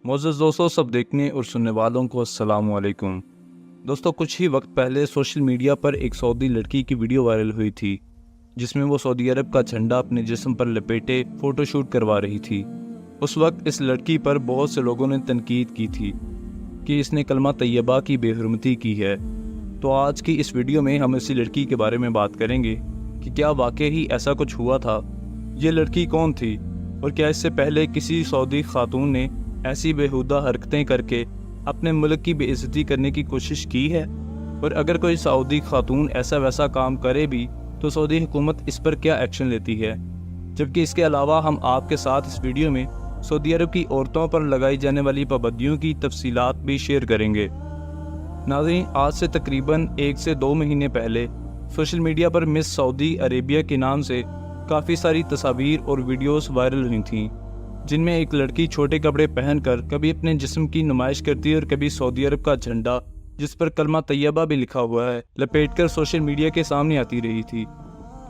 मोअज़्ज़ज़ दोस्तों, सब देखने और सुनने वालों को अस्सलाम वालेकुम। दोस्तों, कुछ ही वक्त पहले सोशल मीडिया पर एक सऊदी लड़की की वीडियो वायरल हुई थी जिसमें वो सऊदी अरब का झंडा अपने जिस्म पर लपेटे फ़ोटोशूट करवा रही थी। उस वक्त इस लड़की पर बहुत से लोगों ने तनकीद की थी कि इसने कलमा तैयबा की बेहुरमती की है। तो आज की इस वीडियो में हम इसी लड़की के बारे में बात करेंगे कि क्या वाकई ही ऐसा कुछ हुआ था, ये लड़की कौन थी और क्या इससे पहले किसी सऊदी खातून ने ऐसी बेहुदा हरकतें करके अपने मुल्क की बेइज्जती करने की कोशिश की है, और अगर कोई सऊदी खातून ऐसा वैसा काम करे भी तो सऊदी हुकूमत इस पर क्या एक्शन लेती है। जबकि इसके अलावा हम आपके साथ इस वीडियो में सऊदी अरब की औरतों पर लगाई जाने वाली पाबंदियों की तफसीलात भी शेयर करेंगे। नाज़रीन, आज से तकरीबन 1 से 2 महीने पहले सोशल मीडिया पर मिस सऊदी अरेबिया के नाम से काफ़ी सारी तस्वीर और वीडियोस वायरल हुई थीं, जिनमें एक लड़की छोटे कपड़े पहनकर कभी अपने जिस्म की नुमाइश करती है और कभी सऊदी अरब का झंडा, जिस पर कलमा तैयबा भी लिखा हुआ है, लपेटकर सोशल मीडिया के सामने आती रही थी।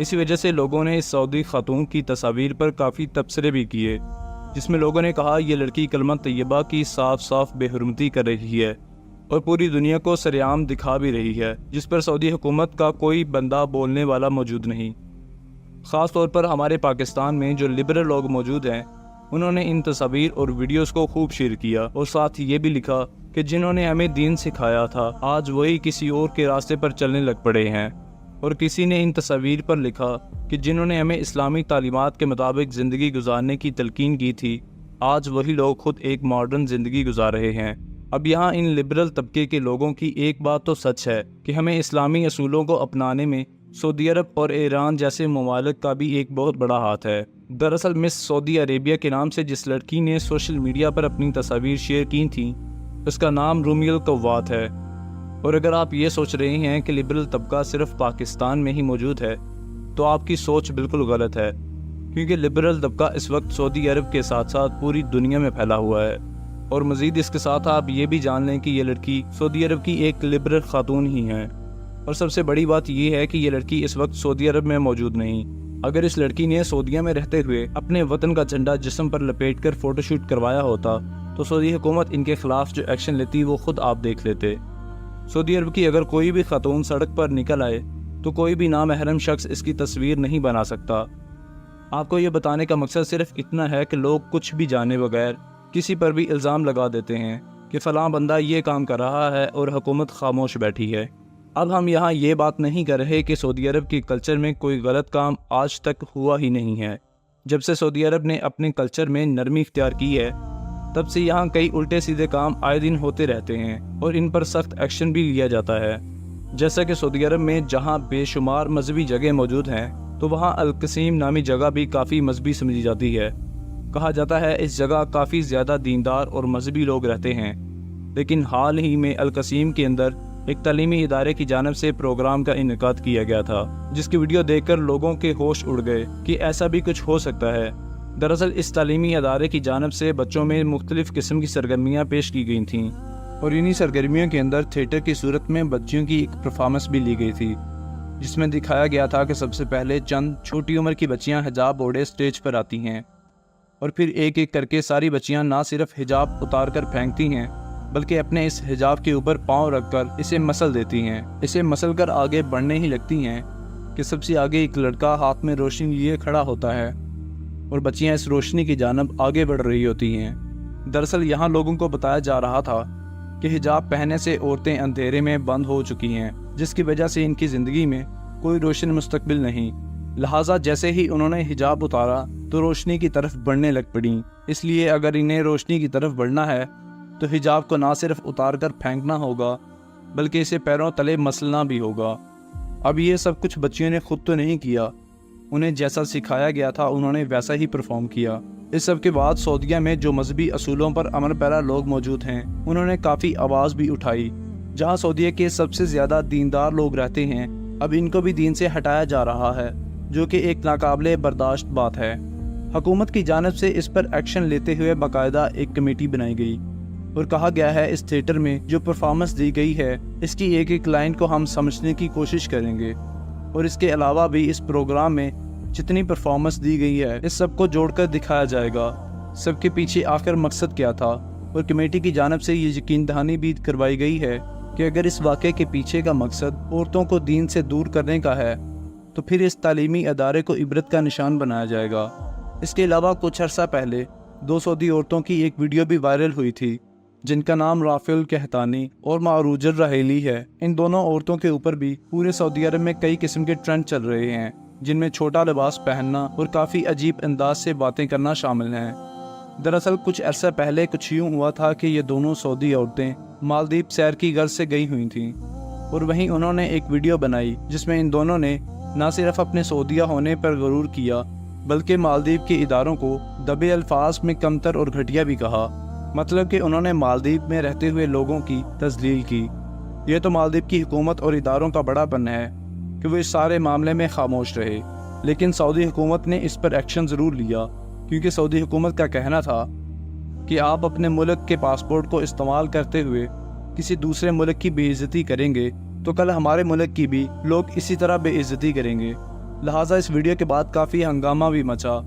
इसी वजह से लोगों ने इस सऊदी खातून की तस्वीर पर काफ़ी तबसरे भी किए, जिसमें लोगों ने कहा ये लड़की कलमा तैयबा की साफ साफ बेहुरमती कर रही है और पूरी दुनिया को सरेआम दिखा भी रही है, जिस पर सऊदी हुकूमत का कोई बंदा बोलने वाला मौजूद नहीं। ख़ास तौर पर हमारे पाकिस्तान में जो लिबरल लोग मौजूद हैं, उन्होंने इन तस्वीर और वीडियोस को खूब शेयर किया और साथ ही ये भी लिखा कि जिन्होंने हमें दीन सिखाया था आज वही किसी और के रास्ते पर चलने लग पड़े हैं। और किसी ने इन तस्वीर पर लिखा कि जिन्होंने हमें इस्लामी तालीमात के मुताबिक ज़िंदगी गुजारने की तलकीन की थी, आज वही लोग खुद एक मॉडर्न ज़िंदगी गुजार रहे हैं। अब यहाँ इन लिबरल तबके के लोगों की एक बात तो सच है कि हमें इस्लामी असूलों को अपनाने में सऊदी अरब और ईरान जैसे ममालिक का भी एक बहुत बड़ा हाथ है। दरअसल मिस सऊदी अरेबिया के नाम से जिस लड़की ने सोशल मीडिया पर अपनी तस्वीर शेयर की थी, उसका नाम रूमियल कव्वात है। और अगर आप ये सोच रहे हैं कि लिबरल तबका सिर्फ पाकिस्तान में ही मौजूद है, तो आपकी सोच बिल्कुल गलत है, क्योंकि लिबरल तबका इस वक्त सऊदी अरब के साथ साथ पूरी दुनिया में फैला हुआ है। और मज़ीद इसके साथ आप ये भी जान लें कि ये लड़की सऊदी अरब की एक लिबरल खातून ही है। और सबसे बड़ी बात यह है कि ये लड़की इस वक्त सऊदी अरब में मौजूद नहीं। अगर इस लड़की ने सऊदीया में रहते हुए अपने वतन का झंडा जिस्म पर लपेटकर फ़ोटोशूट करवाया होता, तो सऊदी हुकूमत इनके खिलाफ जो एक्शन लेती वो खुद आप देख लेते। सऊदी अरब की अगर कोई भी खातून सड़क पर निकल आए तो कोई भी नामहरम शख्स इसकी तस्वीर नहीं बना सकता। आपको ये बताने का मकसद सिर्फ इतना है कि लोग कुछ भी जाने बगैर किसी पर भी इल्ज़ाम लगा देते हैं कि फ़लाँ बंदा ये काम कर रहा है और हुकूमत खामोश बैठी है। अब हम यहाँ ये बात नहीं कर रहे कि सऊदी अरब के कल्चर में कोई गलत काम आज तक हुआ ही नहीं है। जब से सऊदी अरब ने अपने कल्चर में नरमी इख्तियार की है, तब से यहाँ कई उल्टे सीधे काम आए दिन होते रहते हैं और इन पर सख्त एक्शन भी लिया जाता है। जैसा कि सऊदी अरब में जहाँ बेशुमार मजहबी जगह मौजूद हैं, तो वहाँ अल-कसीम नामी जगह भी काफ़ी मजहबी समझी जाती है। कहा जाता है इस जगह काफ़ी ज़्यादा दीनदार और मजहबी लोग रहते हैं। लेकिन हाल ही में अल-कसीम के अंदर एक तालीमी इदारे की जानिब से प्रोग्राम का इनेकाद किया गया था, जिसकी वीडियो देखकर लोगों के होश उड़ गए कि ऐसा भी कुछ हो सकता है। दरअसल इस तालीमी इदारे की जानिब से बच्चों में मुख्तलिफ किस्म की सरगर्मियाँ पेश की गई थीं और इन्हीं सरगर्मियों के अंदर थिएटर की सूरत में बच्चियों की एक परफॉर्मेंस भी ली गई थी, जिसमें दिखाया गया था कि सबसे पहले चंद छोटी उम्र की बच्चियाँ हिजाब ओढ़े स्टेज पर आती हैं और फिर एक एक करके सारी बच्चियाँ ना सिर्फ हिजाब उतार कर फेंकती हैं, बल्कि अपने इस हिजाब के ऊपर पाँव रखकर इसे मसल देती हैं। इसे मसल कर आगे बढ़ने ही लगती हैं कि सबसे आगे एक लड़का हाथ में रोशनी लिए खड़ा होता है और बच्चियां इस रोशनी की जानब आगे बढ़ रही होती हैं। दरअसल यहाँ लोगों को बताया जा रहा था कि हिजाब पहनने से औरतें अंधेरे में बंद हो चुकी हैं, जिसकी वजह से इनकी ज़िंदगी में कोई रोशन मुस्तकबिल नहीं। लिहाजा जैसे ही उन्होंने हिजाब उतारा तो रोशनी की तरफ बढ़ने लग पड़ी। इसलिए अगर इन्हें रोशनी की तरफ बढ़ना है तो हिजाब को ना सिर्फ उतार कर फेंकना होगा, बल्कि इसे पैरों तले मसलना भी होगा। अब ये सब कुछ बच्चियों ने खुद तो नहीं किया, उन्हें जैसा सिखाया गया था उन्होंने वैसा ही परफॉर्म किया। इस सब के बाद सऊदीया में जो मजहबी असूलों पर अमल पैरा लोग मौजूद हैं, उन्होंने काफ़ी आवाज़ भी उठाई। जहाँ सऊदीया के सबसे ज़्यादा दीनदार लोग रहते हैं, अब इनको भी दीन से हटाया जा रहा है, जो कि एक नाकाबिले बर्दाश्त बात है। हुकूमत की जानिब से इस पर एक्शन लेते हुए बाकायदा एक कमेटी बनाई गई और कहा गया है इस थिएटर में जो परफॉर्मेंस दी गई है, इसकी एक एक लाइन को हम समझने की कोशिश करेंगे और इसके अलावा भी इस प्रोग्राम में जितनी परफॉर्मेंस दी गई है इस सब को जोड़कर दिखाया जाएगा। सबके पीछे आखिर मकसद क्या था और कमेटी की जानिब से ये यकीन दहानी भी करवाई गई है कि अगर इस वाक़े के पीछे का मकसद औरतों को दीन से दूर करने का है तो फिर इस तालीमी अदारे को इबरत का निशान बनाया जाएगा। इसके अलावा कुछ अर्सा पहले 2 सऊदी औरतों की एक वीडियो भी वायरल हुई थी जिनका नाम राफेल कहतानी और मारूजर रहेली है। इन दोनों औरतों के ऊपर भी पूरे सऊदी अरब में कई किस्म के ट्रेंड चल रहे हैं जिनमें छोटा लिबास पहनना और काफ़ी अजीब अंदाज से बातें करना शामिल हैं। दरअसल कुछ अरसा पहले कुछ यूँ हुआ था कि ये दोनों सऊदी औरतें मालदीव सैर की गर्ज से गई हुई थीं और वहीं उन्होंने एक वीडियो बनाई जिसमें इन दोनों ने न सिर्फ अपने सऊदिया होने पर गरूर किया बल्कि मालदीव के इदारों को दबे अल्फाज में कमतर और घटिया भी कहा। मतलब कि उन्होंने मालदीव में रहते हुए लोगों की तजलील की। यह तो मालदीव की हुकूमत और इदारों का बड़ापन है कि वो इस सारे मामले में खामोश रहे, लेकिन सऊदी हुकूमत ने इस पर एक्शन ज़रूर लिया क्योंकि सऊदी हुकूमत का कहना था कि आप अपने मुल्क के पासपोर्ट को इस्तेमाल करते हुए किसी दूसरे मुल्क की बेइज्जती करेंगे तो कल हमारे मुल्क की भी लोग इसी तरह बेइज्जती करेंगे। लिहाजा इस वीडियो के बाद काफ़ी हंगामा भी मचा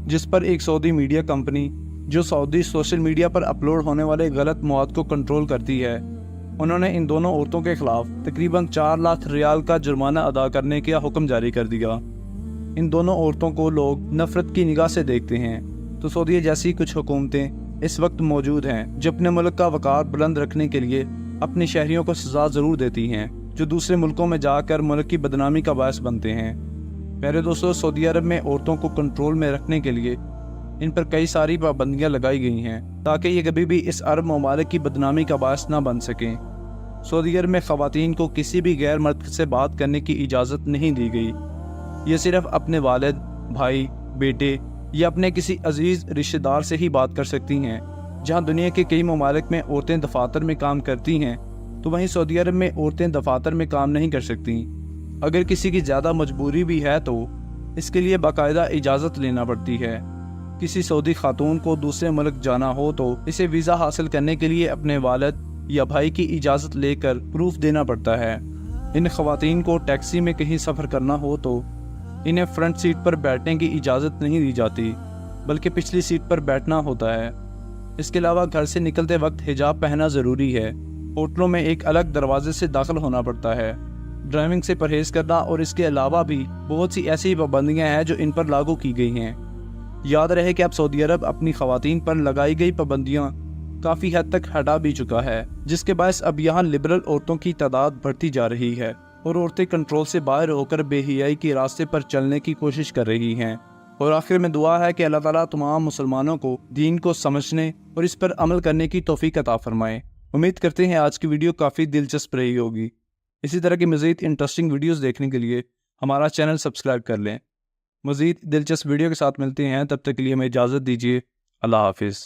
जिस पर एक सऊदी मीडिया कंपनी जो सऊदी सोशल मीडिया पर अपलोड होने वाले गलत मवाद को कंट्रोल करती है, उन्होंने इन दोनों औरतों के खिलाफ तकरीबन 4 लाख रियाल का जुर्माना अदा करने का हुक्म जारी कर दिया। इन दोनों औरतों को लोग नफरत की निगाह से देखते हैं तो सऊदी जैसी कुछ हुकूमतें इस वक्त मौजूद हैं जो अपने मुल्क का वक़ार बुलंद रखने के लिए अपने शहरियों को सज़ा ज़रूर देती हैं जो दूसरे मुल्कों में जाकर मुल्क की बदनामी का बायस बनते हैं। मेरे दोस्तों, सऊदी अरब में औरतों को कंट्रोल में रखने के लिए इन पर कई सारी पाबंदियाँ लगाई गई हैं ताकि ये कभी भी इस अरब ममालिक की बदनामी का बायस ना बन सकें। सऊदी अरब में ख़वातीन को किसी भी गैर मर्द से बात करने की इजाज़त नहीं दी गई। ये सिर्फ अपने वालिद, भाई, बेटे या अपने किसी अजीज़ रिश्तेदार से ही बात कर सकती हैं। जहाँ दुनिया के कई ममालिक में औरतें दफातर में काम करती हैं तो वहीं सऊदी अरब में औरतें दफातर में काम नहीं कर सकती। अगर किसी की ज़्यादा मजबूरी भी है तो इसके लिए बाकायदा इजाज़त लेना पड़ती है। किसी सऊदी खातून को दूसरे मुल्क जाना हो तो इसे वीज़ा हासिल करने के लिए अपने वालिद या भाई की इजाज़त लेकर प्रूफ देना पड़ता है। इन ख़वातीन को टैक्सी में कहीं सफ़र करना हो तो इन्हें फ्रंट सीट पर बैठने की इजाज़त नहीं दी जाती बल्कि पिछली सीट पर बैठना होता है। इसके अलावा घर से निकलते वक्त हिजाब पहनना ज़रूरी है। होटलों में एक अलग दरवाजे से दाखिल होना पड़ता है। ड्राइविंग से परहेज़ करना और इसके अलावा भी बहुत सी ऐसी पाबंदियाँ हैं जो इन पर लागू की गई हैं। याद रहे कि अब सऊदी अरब अपनी ख़वातीन पर लगाई गई पाबंदियाँ काफ़ी हद तक हटा भी चुका है जिसके बायस अब यहाँ लिबरल औरतों की तादाद बढ़ती जा रही है और औरतें कंट्रोल से बाहर होकर बेहियाई के रास्ते पर चलने की कोशिश कर रही हैं। और आखिर में दुआ है कि अल्लाह ताला तमाम मुसलमानों को दीन को समझने और इस पर अमल करने की तौफीक अता फरमाए। उम्मीद करते हैं आज की वीडियो काफ़ी दिलचस्प रही होगी। इसी तरह की मज़ीद इंटरेस्टिंग वीडियोस देखने के लिए हमारा चैनल सब्सक्राइब कर लें। मज़ीद दिलचस्प वीडियो के साथ मिलते हैं, तब तक के लिए हमें इजाज़त दीजिए। अल्लाह हाफिज़।